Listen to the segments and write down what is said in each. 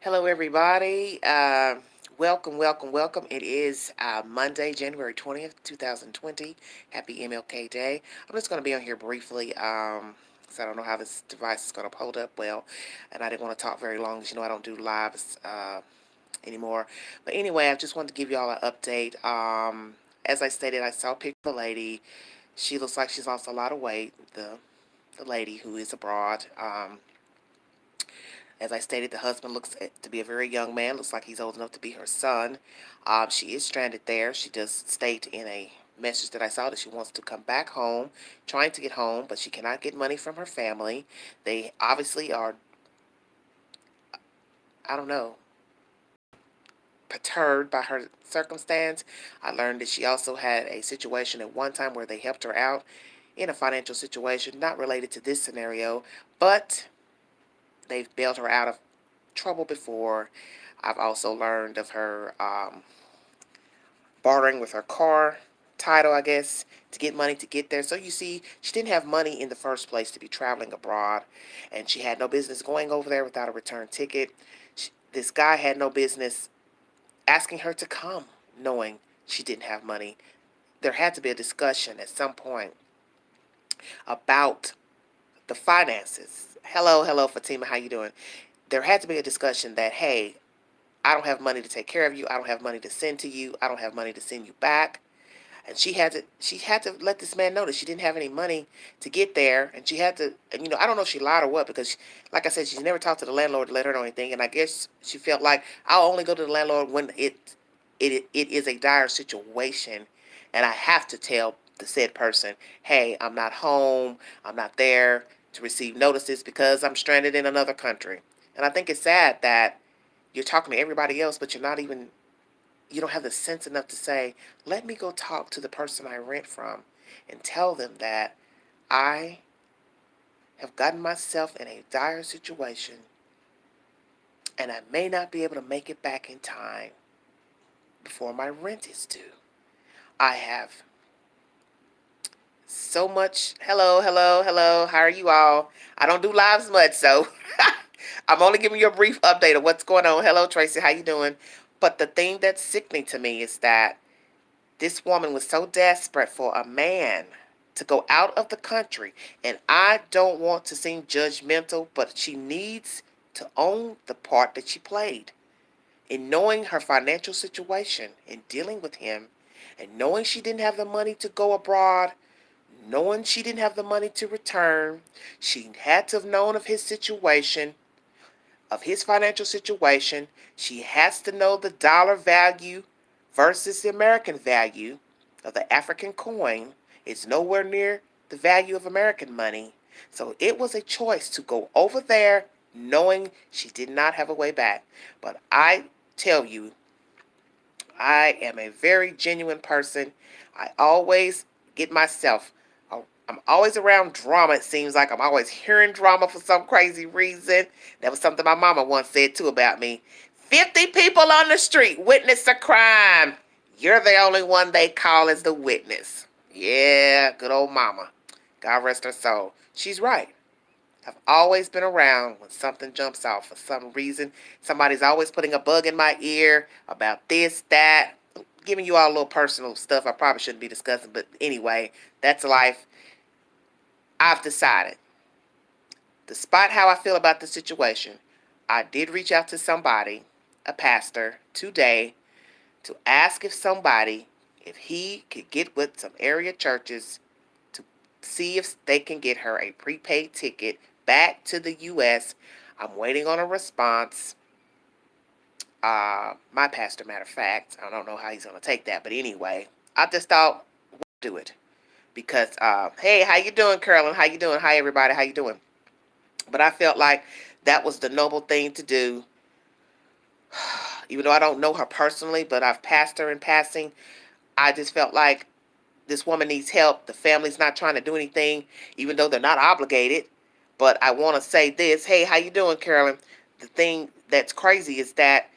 Hello, everybody. Welcome. It is Monday, January 20th, 2020. Happy MLK Day. I'm just going to be on here briefly because I don't know how this device is going to hold up well. And I didn't want to talk very long because, I don't do lives anymore. But anyway, I just wanted to give you all an update. As I stated, I saw a picture of a lady. She looks like she's lost a lot of weight. The lady who is abroad. As I stated, the husband looks to be a very young man. Looks like he's old enough to be her son. She is stranded there. She does state in a message that I saw that she wants to come back home, trying to get home, but she cannot get money from her family. They obviously are, I don't know, perturbed by her circumstance. I learned that she also had a situation at one time where they helped her out in a financial situation, not related to this scenario, but they've bailed her out of trouble before. I've also learned of her bartering with her car title, I guess, to get money to get there. So you see, she didn't have money in the first place to be traveling abroad, and she had no business going over there without a return ticket. This guy had no business asking her to come, knowing she didn't have money. There had to be a discussion at some point about the finances. Hello, Fatima, how you doing? There had to be a discussion that, hey, I don't have money to take care of you. I don't have money to send to you. I don't have money to send you back. And she had to let this man know that she didn't have any money to get there, and she had to. And I don't know if she lied or what, because, like I said, she's never talked to the landlord to let her know anything. And I guess she felt like I'll only go to the landlord when it is a dire situation, and I have to tell the said person, hey, I'm not home. I'm not there to receive notices because I'm stranded in another country. And I think it's sad that you're talking to everybody else, but you don't have the sense enough to say, let me go talk to the person I rent from and tell them that I have gotten myself in a dire situation and I may not be able to make it back in time before my rent is due. I have so much. Hello. How are you all? I don't do lives much, so I'm only giving you a brief update of what's going on. Hello, Tracy. How you doing? But the thing that's sickening to me is that this woman was so desperate for a man to go out of the country. And I don't want to seem judgmental, but she needs to own the part that she played in knowing her financial situation, in dealing with him, and knowing she didn't have the money to go abroad, knowing she didn't have the money to return. She had to have known of his situation, of his financial situation. She has to know the dollar value versus the American value of the African coin. It's nowhere near the value of American money. So it was a choice to go over there knowing she did not have a way back. But I tell you, I am a very genuine person. I always get myself, I'm always around drama, it seems like. I'm always hearing drama for some crazy reason. That was something my mama once said too about me. 50 people on the street witness a crime. You're the only one they call as the witness. Yeah, good old mama. God rest her soul. She's right. I've always been around when something jumps out for some reason. Somebody's always putting a bug in my ear about this, that. I'm giving you all a little personal stuff I probably shouldn't be discussing, but anyway, that's life. I've decided, despite how I feel about the situation, I did reach out to somebody, a pastor, today to ask if he could get with some area churches to see if they can get her a prepaid ticket back to the U.S. I'm waiting on a response. My pastor, matter of fact, I don't know how he's going to take that, but anyway, I just thought, do it. Because, hey, how you doing, Carolyn? How you doing? Hi, everybody. How you doing? But I felt like that was the noble thing to do. Even though I don't know her personally, but I've passed her in passing, I just felt like this woman needs help. The family's not trying to do anything, even though they're not obligated. But I want to say this. Hey, how you doing, Carolyn? The thing that's crazy is that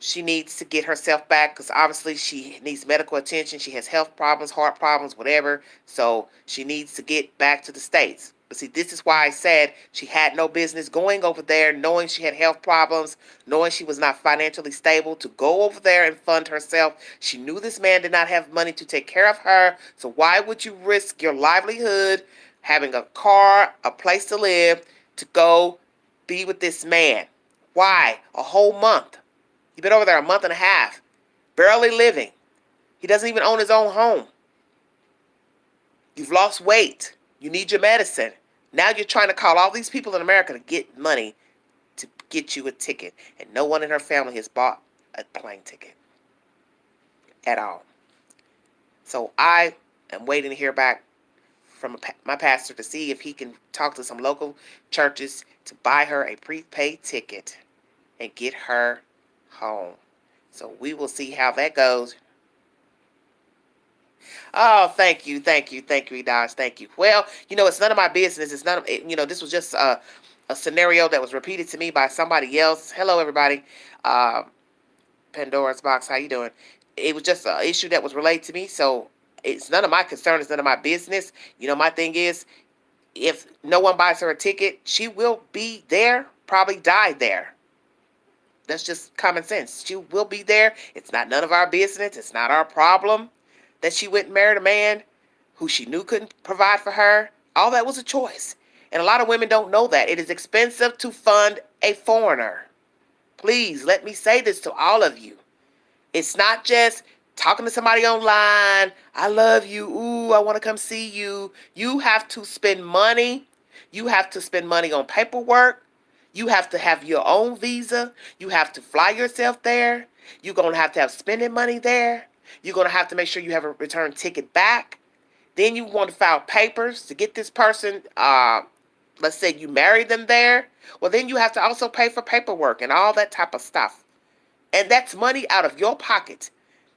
she needs to get herself back because obviously she needs medical attention. She has health problems, heart problems, whatever. So she needs to get back to the States. But see, this is why I said she had no business going over there, knowing she had health problems, knowing she was not financially stable, to go over there and fund herself. She knew this man did not have money to take care of her. So why would you risk your livelihood, having a car, a place to live, to go be with this man? Why? A whole month. You've been over there a month and a half, barely living. He doesn't even own his own home. You've lost weight. You need your medicine. Now you're trying to call all these people in America to get money to get you a ticket. And no one in her family has bought a plane ticket at all. So I am waiting to hear back from my pastor to see if he can talk to some local churches to buy her a prepaid ticket and get her home. So we will see how that goes. Oh, thank you, Dodge, thank you. Well, it's none of my business. It's none of it. This was just a scenario that was repeated to me by somebody else. Hello, everybody. Uh, Pandora's box. How you doing? It was just an issue that was relayed to me, so it's none of my concern. It's none of my business. My thing is, if no one buys her a ticket, she will be there, probably die there. That's just common sense. She will be there. It's not none of our business. It's not our problem that she went and married a man who she knew couldn't provide for her. All that was a choice. And a lot of women don't know that. It is expensive to fund a foreigner. Please, let me say this to all of you. It's not just talking to somebody online. I love you. Ooh, I want to come see you. You have to spend money. You have to spend money on paperwork. You have to have your own visa. You have to fly yourself there. You're going to have spending money there. You're going to have to make sure you have a return ticket back. Then you want to file papers to get this person, let's say you married them there. Well, then you have to also pay for paperwork and all that type of stuff. And that's money out of your pocket.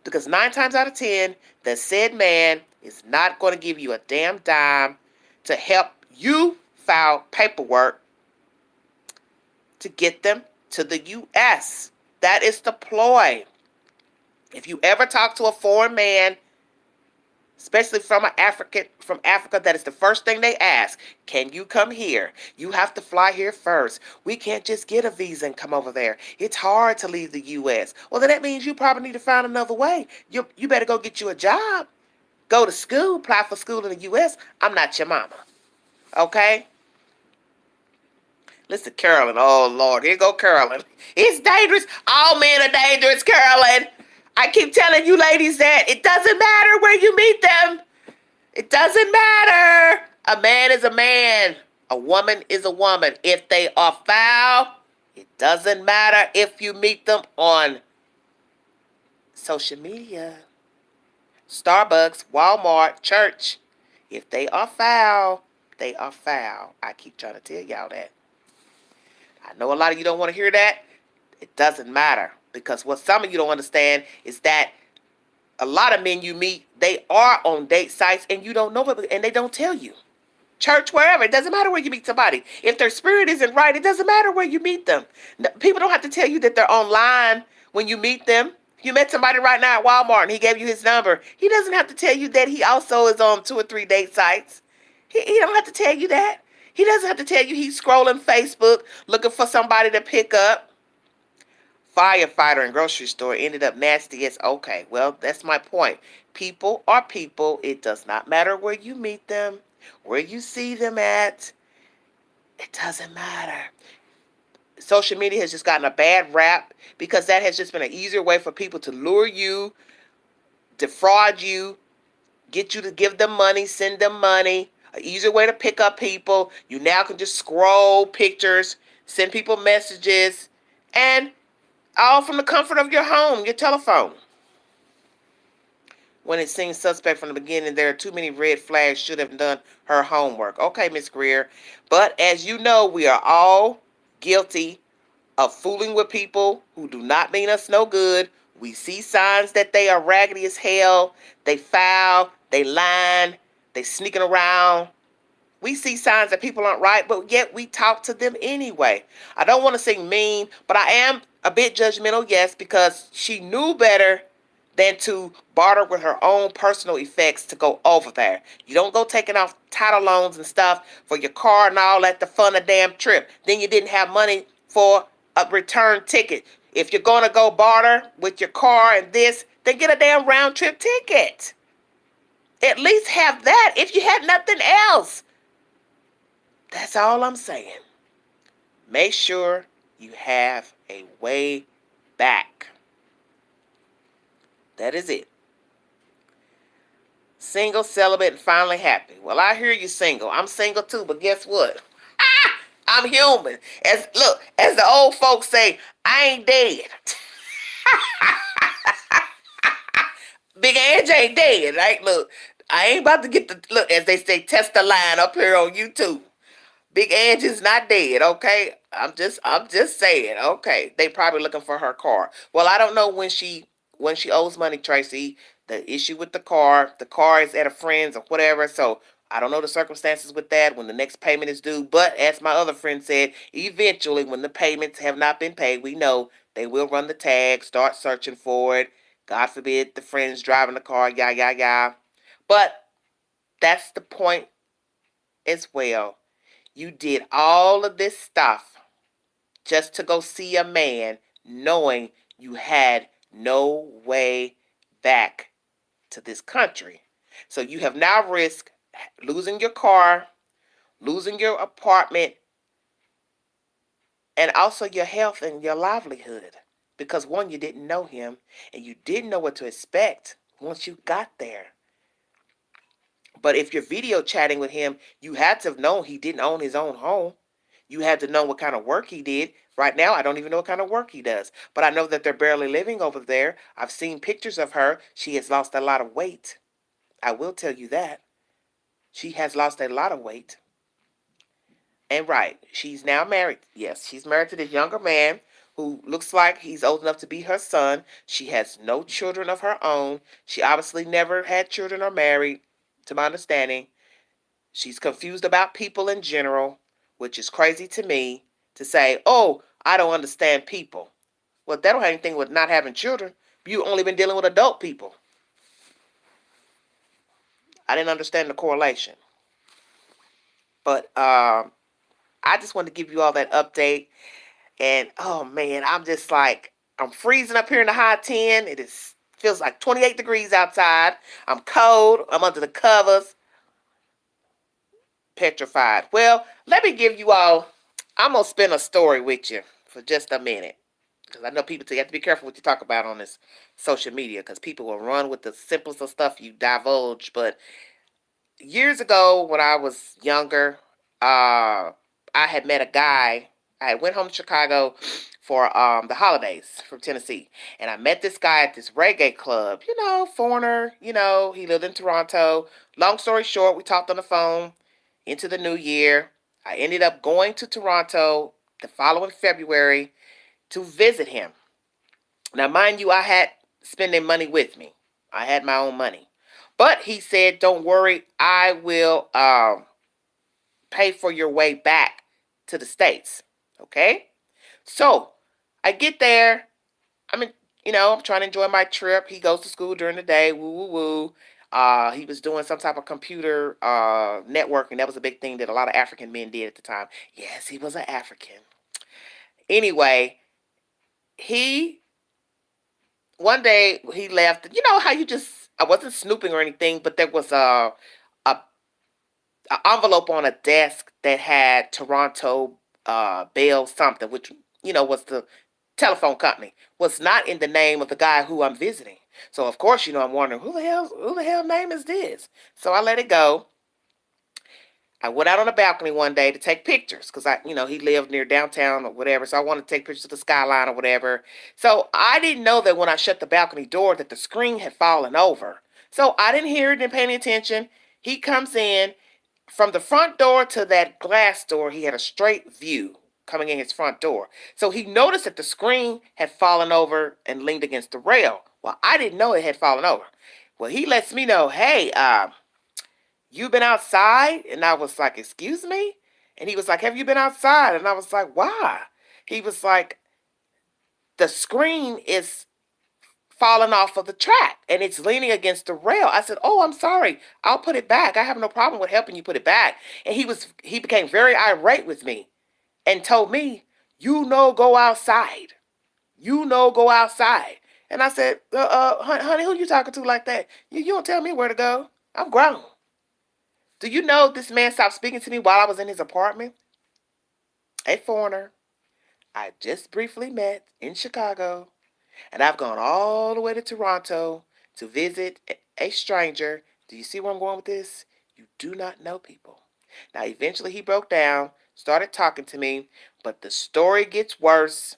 Because 9 times out of 10, the said man is not going to give you a damn dime to help you file paperwork to get them to the U.S. That is the ploy. If you ever talk to a foreign man, especially from Africa, that is the first thing they ask. Can you come here? You have to fly here first. We can't just get a visa and come over there. It's hard to leave the U.S. Well, then that means you probably need to find another way. You better go get you a job. Go to school, apply for school in the U.S. I'm not your mama. Okay? Listen, Carolyn. Oh, Lord. Here go Carolyn. It's dangerous. All men are dangerous, Carolyn. I keep telling you ladies that it doesn't matter where you meet them. It doesn't matter. A man is a man. A woman is a woman. If they are foul, it doesn't matter if you meet them on social media, Starbucks, Walmart, church. If they are foul, they are foul. I keep trying to tell y'all that. I know a lot of you don't want to hear that. It doesn't matter. Because what some of you don't understand is that a lot of men you meet, they are on date sites and you don't know it, and they don't tell you. Church, wherever. It doesn't matter where you meet somebody. If their spirit isn't right, it doesn't matter where you meet them. People don't have to tell you that they're online when you meet them. If you met somebody right now at Walmart and he gave you his number, he doesn't have to tell you that he also is on 2 or 3 date sites. He don't have to tell you that. He doesn't have to tell you he's scrolling Facebook looking for somebody to pick up. Firefighter in grocery store ended up nasty as okay. Well, that's my point. People are people. It does not matter where you meet them, where you see them at. It doesn't matter. Social media has just gotten a bad rap because that has just been an easier way for people to lure you, defraud you, get you to give them money, send them money. An easier way to pick up people. You now can just scroll pictures, send people messages, and all from the comfort of your home, your telephone. When it seems suspect from the beginning, there are too many red flags, should have done her homework. Okay, Miss Greer. But as you know, we are all guilty of fooling with people who do not mean us no good. We see signs that they are raggedy as hell. They foul. They lying. They sneaking around. We see signs that people aren't right, but yet we talk to them anyway. I don't want to say mean, but I am a bit judgmental, yes, because she knew better than to barter with her own personal effects to go over there. You don't go taking off title loans and stuff for your car and all that to fund a damn trip. Then you didn't have money for a return ticket. If you're going to go barter with your car and this, then get a damn round trip ticket. At least have that if you had nothing else. That's all I'm saying. Make sure you have a way back. That is it. Single, celibate, and finally happy. Well, I hear you single. I'm single too, but guess what? I'm human. As the old folks say, I ain't dead. Big Ange ain't dead. Right? Look, I ain't about to get the look, as they say, test the line up here on YouTube. Big Angie's not dead, okay? I'm just saying, okay. They probably looking for her car. Well, I don't know when she owes money, Tracy. The issue with the car is at a friend's or whatever. So I don't know the circumstances with that when the next payment is due. But as my other friend said, eventually when the payments have not been paid, we know they will run the tag, start searching for it. God forbid the friend's driving the car, yah yah yah. But that's the point as well. You did all of this stuff just to go see a man knowing you had no way back to this country. So you have now risked losing your car, losing your apartment, and also your health and your livelihood. Because one, you didn't know him, and you didn't know what to expect once you got there. But if you're video chatting with him, you had to have known he didn't own his own home. You had to know what kind of work he did. Right now, I don't even know what kind of work he does. But I know that they're barely living over there. I've seen pictures of her. She has lost a lot of weight. I will tell you that. She has lost a lot of weight. And right, she's now married. Yes, she's married to this younger man who looks like he's old enough to be her son. She has no children of her own. She obviously never had children or married, to my understanding. She's confused about people in general, which is crazy to me to say, oh, I don't understand people. Well, that don't have anything with not having children. You've only been dealing with adult people. I didn't understand the correlation. But I just wanted to give you all that update. And oh man, I'm just like, I'm freezing up here in the high 10. It is feels like 28 degrees outside. I'm cold. I'm under the covers. Petrified. Well, let me give you all, I'm going to spin a story with you for just a minute. Because I know people say you have to be careful what you talk about on this social media because people will run with the simplest of stuff you divulge. But years ago when I was younger, I had met a guy. I had went home to Chicago for the holidays from Tennessee. And I met this guy at this reggae club. Foreigner. He lived in Toronto. Long story short, we talked on the phone into the new year. I ended up going to Toronto the following February to visit him. Now, mind you, I had spending money with me. I had my own money. But he said, don't worry, I will pay for your way back to the States. Okay? So, I get there. I mean, I'm trying to enjoy my trip. He goes to school during the day. Woo, woo, woo. He was doing some type of computer networking. That was a big thing that a lot of African men did at the time. Yes, he was an African. Anyway, he one day he left. You know how I wasn't snooping or anything, but there was a envelope on a desk that had Toronto Bell something, which was the telephone company. Was not in the name of the guy who I'm visiting. So of course, I'm wondering who the hell name is this. So I let it go. I went out on the balcony one day to take pictures because he lived near downtown or whatever. So I wanted to take pictures of the skyline or whatever. So I didn't know that when I shut the balcony door that the screen had fallen over. So I didn't hear it, didn't pay any attention. He comes in from the front door to that glass door. He had a straight view coming in his front door. So he noticed that the screen had fallen over and leaned against the rail. Well, I didn't know it had fallen over. Well, he lets me know, hey, you been outside? And I was like, excuse me? And he was like, have you been outside? And I was like, why? He was like, the screen is falling off of the track and it's leaning against the rail. I said, "Oh, I'm sorry. I'll put it back. I have no problem with helping you put it back." And he became very irate with me and told me, go outside. Go outside." And I said, honey, who you talking to like that? You don't tell me where to go. I'm grown. Do you know this man stopped speaking to me while I was in his apartment? A foreigner I just briefly met in Chicago. And I've gone all the way to Toronto to visit a stranger. Do you see where I'm going with this? You do not know people. Now, eventually he broke down, started talking to me, but the story gets worse.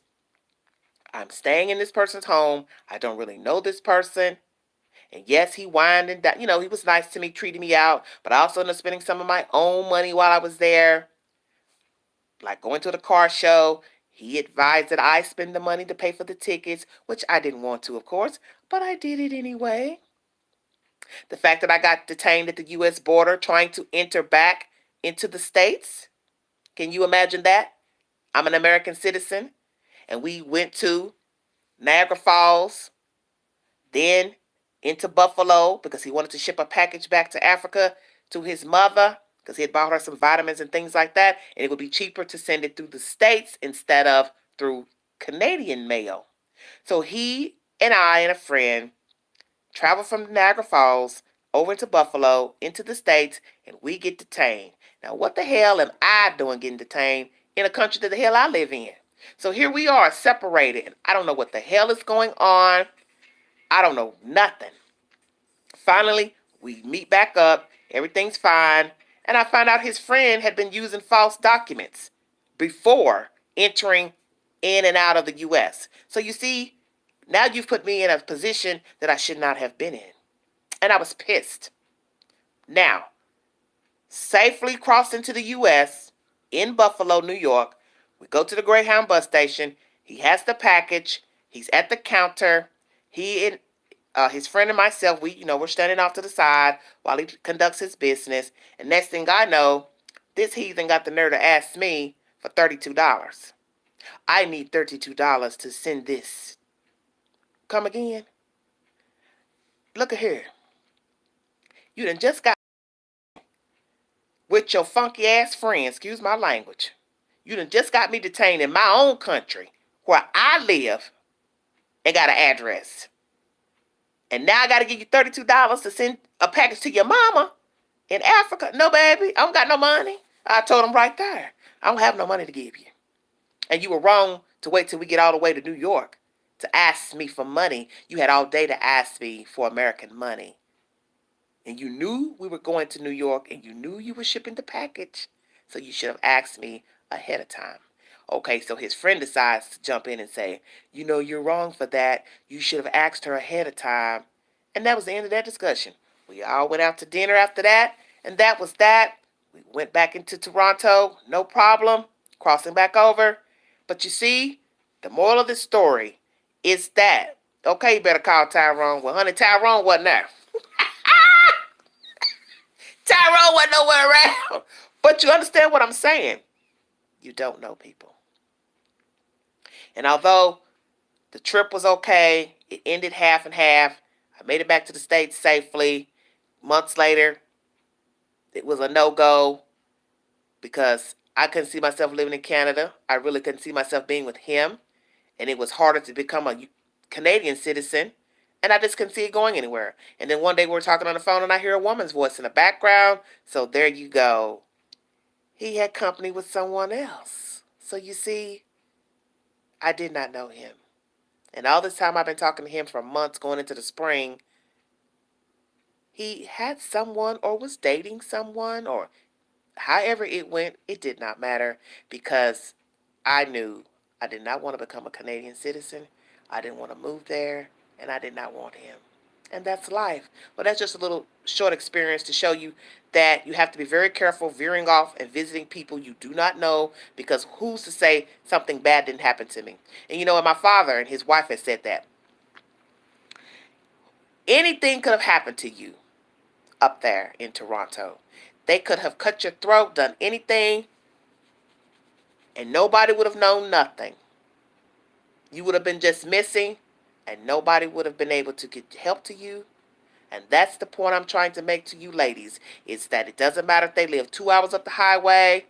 I'm staying in this person's home. I don't really know this person. And yes, he whined and he was nice to me, treating me out, but I also ended up spending some of my own money while I was there, like going to the car show. He advised that I spend the money to pay for the tickets, which I didn't want to, of course, but I did it anyway. The fact that I got detained at the U.S. border trying to enter back into the States, can you imagine that? I'm an American citizen, and we went to Niagara Falls, then into Buffalo because he wanted to ship a package back to Africa to his mother because he had bought her some vitamins and things like that, and it would be cheaper to send it through the States instead of through Canadian mail. So he and I and a friend traveled from Niagara Falls over into Buffalo, into the States, and we get detained. Now, what the hell am I doing getting detained in a country that the hell I live in? So here we are separated. I don't know what the hell is going on. I don't know nothing. Finally, we meet back up. Everything's fine. And I found out his friend had been using false documents before entering in and out of the U.S. So you see, now you've put me in a position that I should not have been in. And I was pissed. Now, safely crossed into the U.S. in Buffalo, New York. We go to the Greyhound bus station. He has the package. He's at the counter. He and his friend and myself, we're standing off to the side while he conducts his business. And next thing I know, this heathen got the nerve to ask me for $32. I need $32 to send this. Come again? Look at here. You done just got with your funky ass friend, excuse my language. You done just got me detained in my own country where I live and got an address. And now I got to give you $32 to send a package to your mama in Africa. No, baby, I don't got no money. I told him right there, I don't have no money to give you. And you were wrong to wait till we get all the way to New York to ask me for money. You had all day to ask me for American money. And you knew we were going to New York and you knew you were shipping the package. So you should have asked me ahead of time. Okay, so his friend decides to jump in and say, you're wrong for that. You should have asked her ahead of time. And that was the end of that discussion. We all went out to dinner after that, and that was that. We went back into Toronto, no problem, crossing back over. But you see, the moral of this story is that, okay, you better call Tyrone. Well, honey, Tyrone wasn't there. Tyrone wasn't nowhere around. But you understand what I'm saying? You don't know people. And although the trip was okay, it ended half and half. I made it back to the States safely. Months later, it was a no-go because I couldn't see myself living in Canada. I really couldn't see myself being with him. And it was harder to become a Canadian citizen. And I just couldn't see it going anywhere. And then one day we were talking on the phone and I hear a woman's voice in the background. So there you go. He had company with someone else. So you see, I did not know him. And all this time I've been talking to him for months going into the spring. He had someone or was dating someone or however it went, it did not matter because I knew I did not want to become a Canadian citizen. I didn't want to move there and I did not want him. And that's life. But that's just a little short experience to show you that you have to be very careful veering off and visiting people you do not know because who's to say something bad didn't happen to me? And my father and his wife had said that. Anything could have happened to you up there in Toronto. They could have cut your throat, done anything, and nobody would have known nothing. You would have been just missing and nobody would have been able to get help to you. And that's the point I'm trying to make to you ladies, is that it doesn't matter if they live 2 hours up the highway,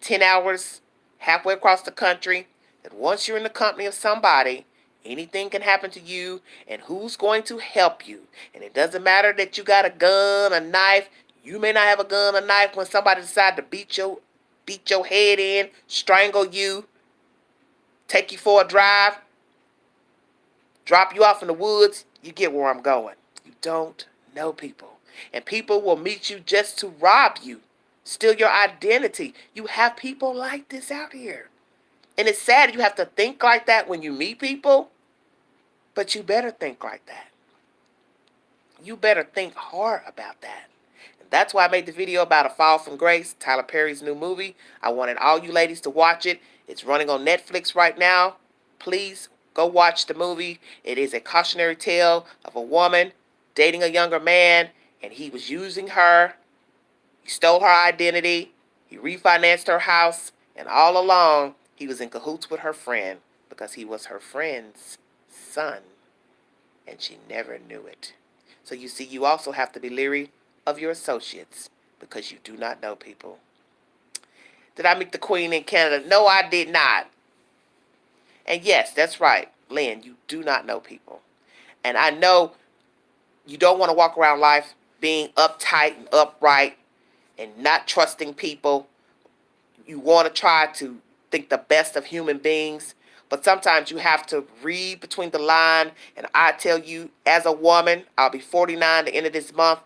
10 hours halfway across the country, that once you're in the company of somebody, anything can happen to you, and who's going to help you. And it doesn't matter that you got a gun, a knife. You may not have a gun or knife when somebody decides to beat your head in, strangle you, take you for a drive, drop you off in the woods. You get where I'm going. You don't know people. And people will meet you just to rob you, steal your identity. You have people like this out here. And it's sad you have to think like that when you meet people, but you better think like that. You better think hard about that. And that's why I made the video about A Fall from Grace, Tyler Perry's new movie. I wanted all you ladies to watch it. It's running on Netflix right now. Please go watch the movie. It is a cautionary tale of a woman dating a younger man, and he was using her. He stole her identity. He refinanced her house, and all along, he was in cahoots with her friend because he was her friend's son, and she never knew it. So you see, you also have to be leery of your associates because you do not know people. Did I meet the Queen in Canada? No, I did not. And yes, that's right, Lynn, you do not know people. And I know you don't want to walk around life being uptight and upright and not trusting people. You want to try to think the best of human beings, but sometimes you have to read between the line. And I tell you, as a woman, I'll be 49 the end of this month.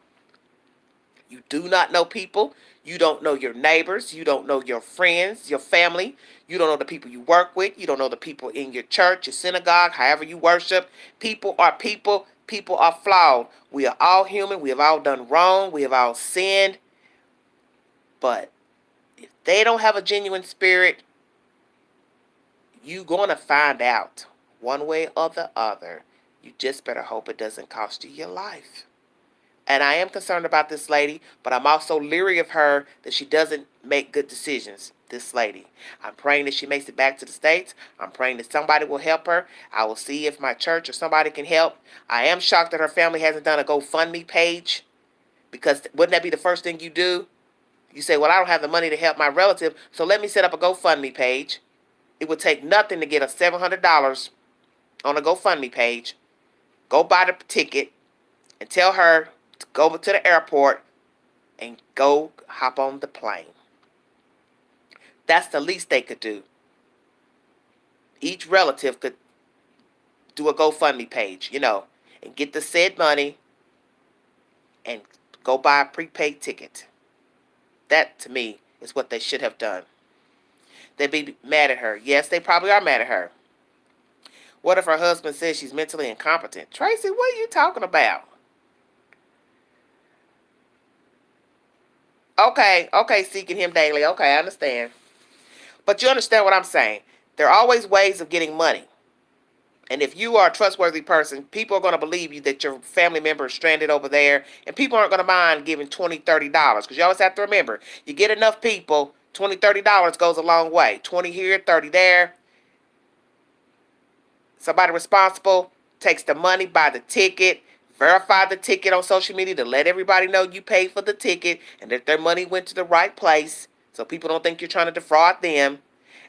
You do not know people. You don't know your neighbors. You don't know your friends, your family. You don't know the people you work with. You don't know the people in your church, your synagogue, however you worship. People are people. People are flawed. We are all human. We have all done wrong. We have all sinned. But if they don't have a genuine spirit, you're going to find out one way or the other. You just better hope it doesn't cost you your life. And I am concerned about this lady, but I'm also leery of her that she doesn't make good decisions, this lady. I'm praying that she makes it back to the States. I'm praying that somebody will help her. I will see if my church or somebody can help. I am shocked that her family hasn't done a GoFundMe page, because wouldn't that be the first thing you do? You say, well, I don't have the money to help my relative, so let me set up a GoFundMe page. It would take nothing to get us $700 on a GoFundMe page. Go buy the ticket and tell her to go over to the airport and go hop on the plane. That's the least they could do. Each relative could do a GoFundMe page, and get the said money and go buy a prepaid ticket. That, to me, is what they should have done. They'd be mad at her. Yes, they probably are mad at her. What if her husband says she's mentally incompetent? Tracy, what are you talking about? Okay, seeking him daily. Okay, I understand. But you understand what I'm saying. There are always ways of getting money. And if you are a trustworthy person, people are going to believe you that your family member is stranded over there. And people aren't going to mind giving $20, $30. Because you always have to remember, you get enough people, $20, $30 goes a long way. 20 here, 30 there. Somebody responsible takes the money, buy the ticket, verify the ticket on social media to let everybody know you paid for the ticket and that their money went to the right place so people don't think you're trying to defraud them.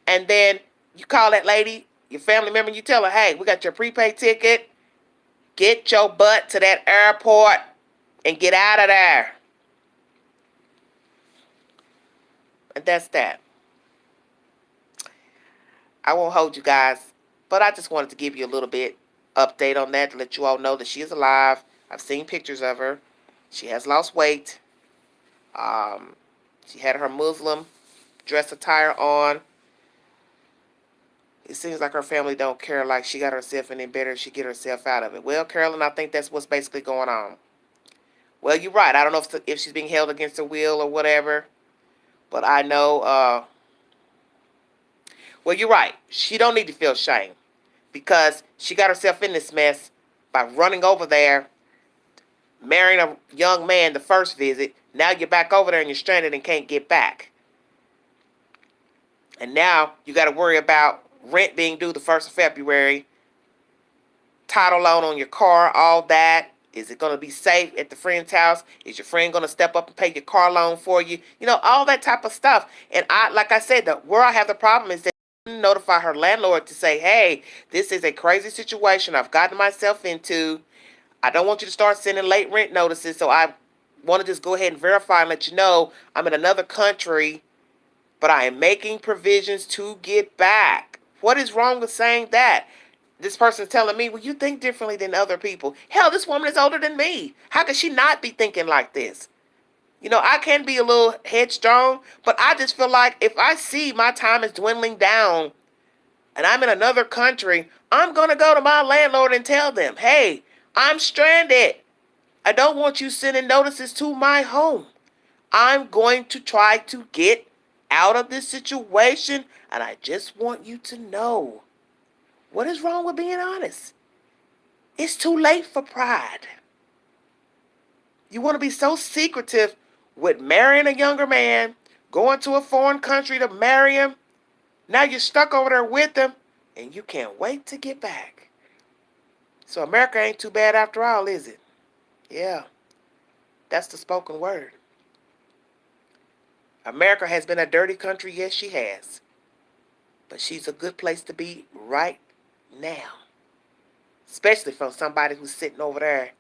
And then you call that lady, your family member, and you tell her, hey, we got your prepaid ticket. Get your butt to that airport and get out of there. And that's that. I won't hold you guys, but I just wanted to give you a little bit update on that to let you all know that she is alive. I've seen pictures of her. She has lost weight. She had her Muslim dress attire on. It seems like her family don't care, like she got herself in it, better she get herself out of it. Well, Carolyn, I think that's what's basically going on. Well, you're right. I don't know if she's being held against her will or whatever, but I know, well, you're right. She don't need to feel shame because she got herself in this mess by running over there, marrying a young man the first visit. Now you're back over there and you're stranded and can't get back. And now you got to worry about rent being due the 1st of February. title loan on your car, all that. Is it going to be safe at the friend's house? Is your friend going to step up and pay your car loan for you? You know, all that type of stuff. And like I said, where I have the problem is that notify her landlord to say, hey, this is a crazy situation I've gotten myself into. I don't want you to start sending late rent notices, so I want to just go ahead and verify and let you know I'm in another country, but I am making provisions to get back. What is wrong with saying that? This person's telling me, well, you think differently than other people. Hell, this woman is older than me. How could she not be thinking like this? You know, I can be a little headstrong, but I just feel like if I see my time is dwindling down and I'm in another country, I'm going to go to my landlord and tell them, hey, I'm stranded. I don't want you sending notices to my home. I'm going to try to get out of this situation, and I just want you to know. What is wrong with being honest? It's too late for pride. You want to be so secretive with marrying a younger man, going to a foreign country to marry him. Now you're stuck over there with him, and you can't wait to get back. So America ain't too bad after all, is it? Yeah, that's the spoken word. America has been a dirty country, yes, she has. But she's a good place to be right now. Especially from somebody who's sitting over there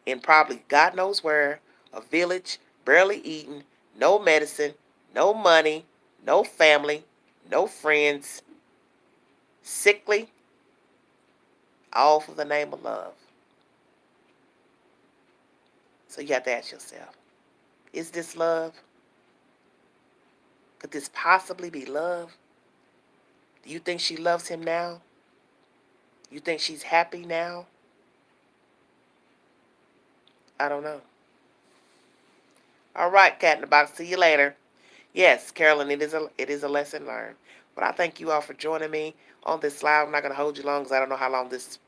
in probably God knows where, a village, barely eating, no medicine, no money, no family, no friends, sickly, all for the name of love. So you have to ask yourself, is this love? Could this possibly be love? Do you think she loves him now? You think she's happy now? I don't know. All right, Cat in the Box. See you later. Yes, Carolyn, it is a lesson learned. But I thank you all for joining me on this live. I'm not going to hold you long because I don't know how long this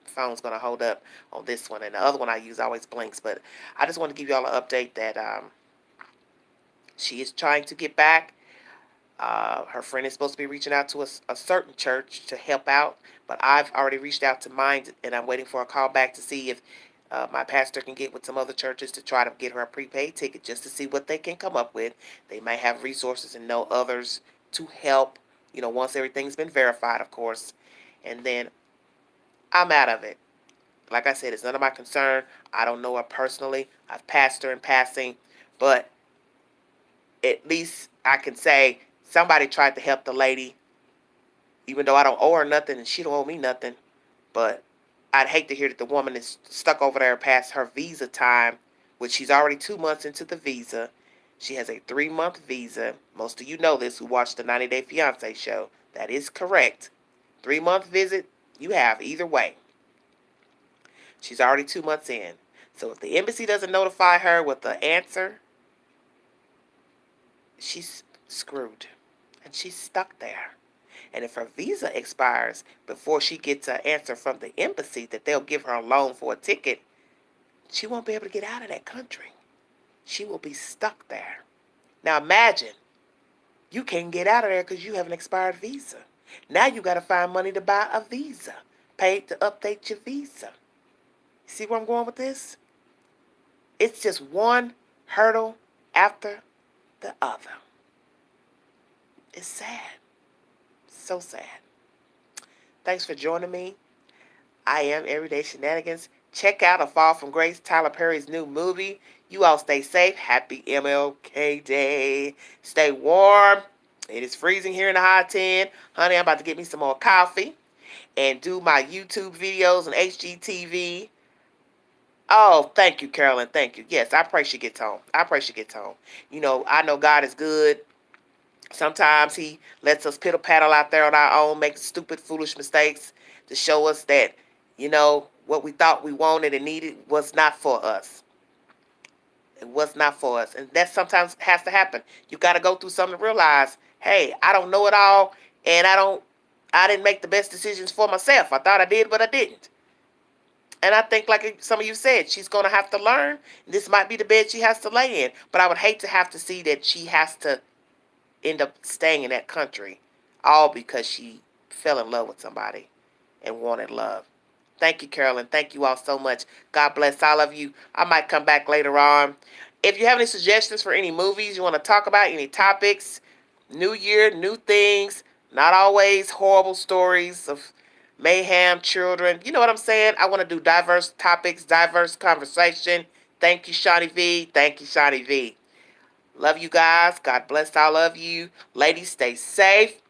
phone's going to hold up on this one. And the other one I use always blinks. But I just want to give you all an update that she is trying to get back. Her friend is supposed to be reaching out to a certain church to help out, but I've already reached out to mine, and I'm waiting for a call back to see if my pastor can get with some other churches to try to get her a prepaid ticket just to see what they can come up with. They might have resources and know others to help, once everything's been verified, of course. And then I'm out of it. Like I said, it's none of my concern. I don't know her personally. I've passed her in passing, but at least I can say somebody tried to help the lady, even though I don't owe her nothing and she don't owe me nothing. But I'd hate to hear that the woman is stuck over there past her visa time, which she's already 2 months into the visa. She has a 3-month visa. Most of you know this who watched the 90 Day Fiancé show. That is correct. 3-month visit, you have either way. She's already 2 months in. So if the embassy doesn't notify her with the answer, she's screwed. And she's stuck there. And if her visa expires before she gets an answer from the embassy that they'll give her a loan for a ticket, she won't be able to get out of that country. She will be stuck there. Now imagine, you can't get out of there because you have an expired visa. Now you got to find money to buy a visa, pay to update your visa. See where I'm going with this? It's just one hurdle after the other. It's sad. So sad. Thanks for joining me. I am Everyday Shenanigans. Check out A Fall from Grace, Tyler Perry's new movie. You all stay safe. Happy MLK Day. Stay warm. It is freezing here in the high 10. Honey, I'm about to get me some more coffee and do my YouTube videos on HGTV. Oh, thank you, Carolyn. Thank you. Yes, I pray she gets home. I pray she gets home. I know God is good. Sometimes he lets us piddle paddle out there on our own, make stupid, foolish mistakes to show us that, what we thought we wanted and needed was not for us. It was not for us. And that sometimes has to happen. You got to go through something to realize, hey, I don't know it all, and I didn't make the best decisions for myself. I thought I did, but I didn't. And I think, like some of you said, she's going to have to learn. This might be the bed she has to lay in. But I would hate to have to see that she has to end up staying in that country, all because she fell in love with somebody and wanted love. Thank you, Carolyn. Thank you all so much. God bless all of you. I might come back later on. If you have any suggestions for any movies you want to talk about, any topics, new year, new things, not always horrible stories of mayhem, children. You know what I'm saying? I want to do diverse topics, diverse conversation. Thank you, Shawnee V. Thank you, Shawnee V. Love you guys. God bless all of you. Ladies, stay safe.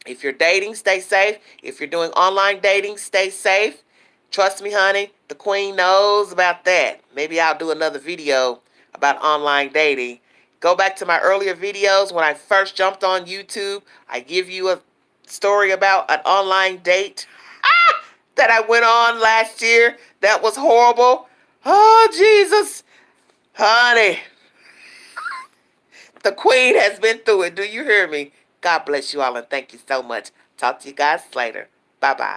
If you're dating, stay safe. If you're doing online dating, stay safe. Trust me, honey, the queen knows about that. Maybe I'll do another video about online dating. Go back to my earlier videos when I first jumped on YouTube. I give you a story about an online date that I went on last year. That was horrible. Oh, Jesus. Honey, the queen has been through it. Do you hear me? God bless you all and thank you so much. Talk to you guys later. Bye bye.